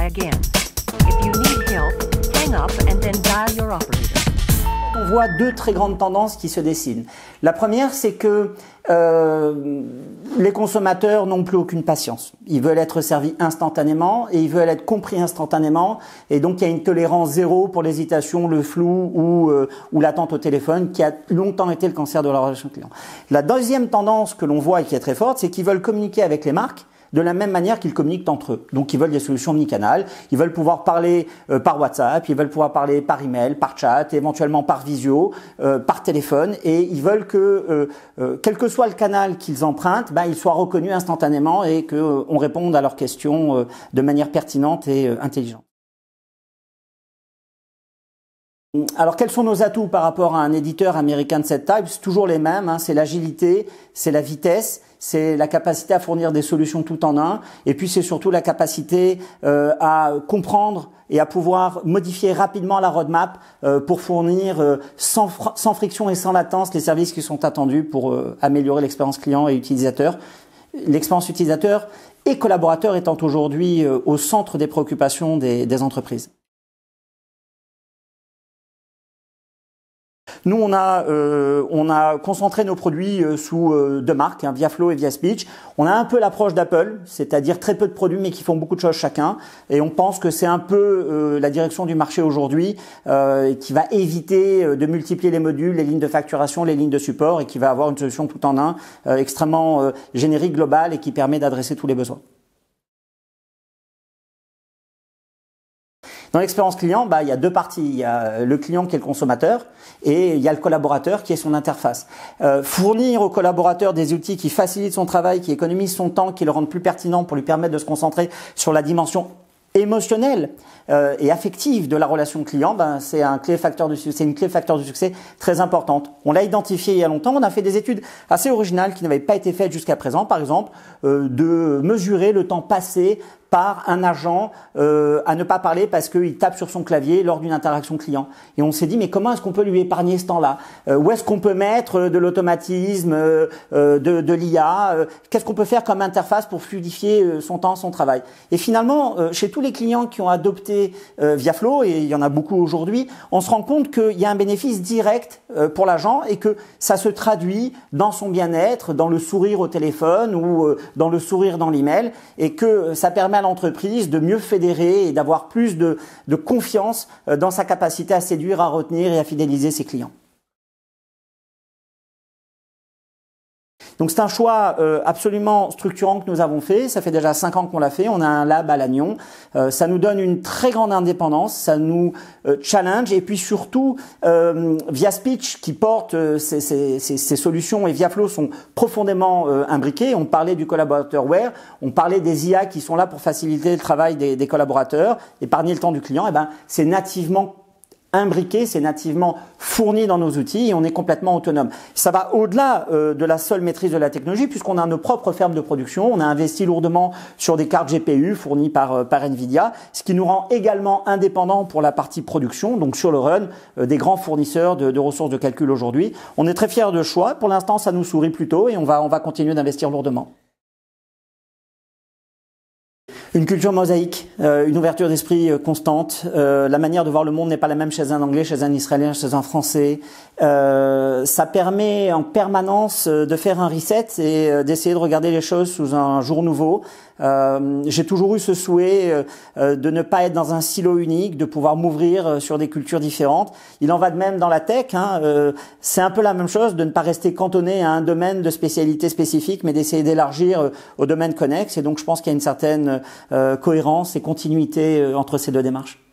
try again. If you need help, hang up and then dial your operator. On voit deux très grandes tendances qui se dessinent. La première, c'est que les consommateurs n'ont plus aucune patience. Ils veulent être servis instantanément et ils veulent être compris instantanément. Et donc, il y a une tolérance zéro pour l'hésitation, le flou ou l'attente au téléphone qui a longtemps été le cancer de la relation client. La deuxième tendance que l'on voit et qui est très forte, c'est qu'ils veulent communiquer avec les marques de la même manière qu'ils communiquent entre eux. Donc, ils veulent des solutions omnicanal, ils veulent pouvoir parler par WhatsApp, ils veulent pouvoir parler par email, par chat, éventuellement par visio, par téléphone, et ils veulent que, quel que soit le canal qu'ils empruntent, ils soient reconnus instantanément et qu'on réponde à leurs questions de manière pertinente et intelligente. Alors, quels sont nos atouts par rapport à un éditeur américain de cette taille? C'est toujours les mêmes, c'est l'agilité, c'est la vitesse, c'est la capacité à fournir des solutions tout en un, et puis c'est surtout la capacité à comprendre et à pouvoir modifier rapidement la roadmap pour fournir sans friction et sans latence les services qui sont attendus pour améliorer l'expérience client et utilisateur. L'expérience utilisateur et collaborateur étant aujourd'hui au centre des préoccupations des entreprises. Nous, on a concentré nos produits sous deux marques, ViaFlow et ViaSpeech. On a un peu l'approche d'Apple, c'est-à-dire très peu de produits mais qui font beaucoup de choses chacun. Et on pense que c'est un peu la direction du marché aujourd'hui qui va éviter de multiplier les modules, les lignes de facturation, les lignes de support et qui va avoir une solution tout en un extrêmement générique, globale et qui permet d'adresser tous les besoins. Dans l'expérience client, il y a deux parties. Il y a le client qui est le consommateur et il y a le collaborateur qui est son interface. Fournir au collaborateur des outils qui facilitent son travail, qui économisent son temps, qui le rendent plus pertinent pour lui permettre de se concentrer sur la dimension émotionnelle et affective de la relation client, c'est une clé facteur du succès très importante. On l'a identifié il y a longtemps. On a fait des études assez originales qui n'avaient pas été faites jusqu'à présent. Par exemple, de mesurer le temps passé par un agent à ne pas parler parce qu'il tape sur son clavier lors d'une interaction client. Et on s'est dit, mais comment est-ce qu'on peut lui épargner ce temps-là? Où est-ce qu'on peut mettre de l'automatisme, de l'IA? Qu'est-ce qu'on peut faire comme interface pour fluidifier son temps, son travail? Et finalement, chez tous les clients qui ont adopté ViaFlow, et il y en a beaucoup aujourd'hui, on se rend compte qu'il y a un bénéfice direct pour l'agent et que ça se traduit dans son bien-être, dans le sourire au téléphone ou dans le sourire dans l'email, et que ça permet à l'entreprise de mieux fédérer et d'avoir plus de confiance dans sa capacité à séduire, à retenir et à fidéliser ses clients. Donc c'est un choix absolument structurant que nous avons fait. Ça fait déjà 5 ans qu'on l'a fait. On a un lab à Lannion. Ça nous donne une très grande indépendance. Ça nous challenge. Et puis surtout, ViaSpeech qui porte ces solutions et ViaFlow sont profondément imbriqués. On parlait du collaborateur Wear. On parlait des IA qui sont là pour faciliter le travail des collaborateurs, épargner le temps du client. C'est nativement imbriqué, c'est nativement fourni dans nos outils et on est complètement autonome. Ça va au-delà de la seule maîtrise de la technologie puisqu'on a nos propres fermes de production, on a investi lourdement sur des cartes GPU fournies par Nvidia, ce qui nous rend également indépendants pour la partie production, donc sur le run, des grands fournisseurs de ressources de calcul aujourd'hui. On est très fiers de ce choix, pour l'instant ça nous sourit plutôt et on va continuer d'investir lourdement. Une culture mosaïque, une ouverture d'esprit constante. La manière de voir le monde n'est pas la même chez un Anglais, chez un Israélien, chez un Français. Ça permet en permanence de faire un reset et d'essayer de regarder les choses sous un jour nouveau. J'ai toujours eu ce souhait de ne pas être dans un silo unique, de pouvoir m'ouvrir sur des cultures différentes. Il en va de même dans la tech. C'est un peu la même chose, de ne pas rester cantonné à un domaine de spécialité spécifique, mais d'essayer d'élargir aux domaines connexes. Et donc je pense qu'il y a une certaine cohérence et continuité entre ces deux démarches.